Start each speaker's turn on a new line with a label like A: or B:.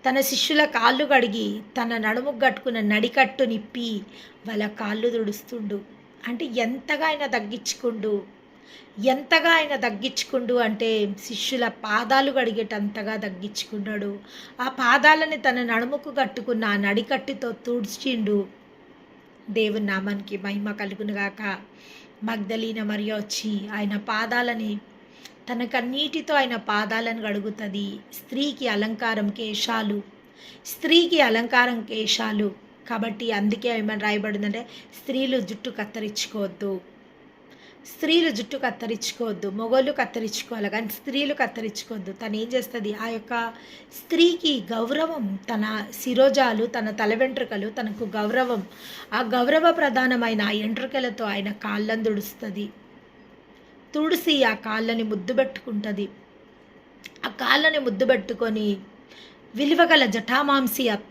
A: తన శిష్యుల కాళ్ళు కడిగి తన నడుముకు కట్టుకున్న నడికట్టు నిప్పి వాళ్ళ కాళ్ళు తుడుస్తుండు. అంటే ఎంతగా ఆయన తగ్గించుకుండు అంటే శిష్యుల పాదాలు కడిగేటంతగా తగ్గించుకున్నాడు. ఆ పాదాలని తన నడుముకు కట్టుకున్న ఆ నడికట్టుతో తుడిచిండు. దేవుని నామానికి మహిమ కలుగునుగాక. మగ్దలీన మరియ వచ్చి ఆయన పాదాలని తన కన్నీటితో ఆయన పాదాలను కడుగుతుంది. స్త్రీకి అలంకారం కేశాలు కాబట్టి అందుకే ఏమని రాయబడిందంటే స్త్రీలు జుట్టు కత్తరించుకోవద్దు, మొగోళ్ళు కత్తిరించుకోవాలి కానీ స్త్రీలు కత్తిరించుకోవద్దు. తను ఏం చేస్తుంది, ఆ యొక్క స్త్రీకి గౌరవం, తన శిరోజాలు, తన తల వెంట్రుకలు తనకు గౌరవం. ఆ గౌరవ ప్రధానమైన ఆ ఎంట్రుకలతో ఆయన కాళ్ళను తుడిసి ఆ కాళ్ళని ముద్దు పెట్టుకుంటుంది. ఆ కాళ్ళని ముద్దు పెట్టుకొని విలువగల జటామాంసి అత్త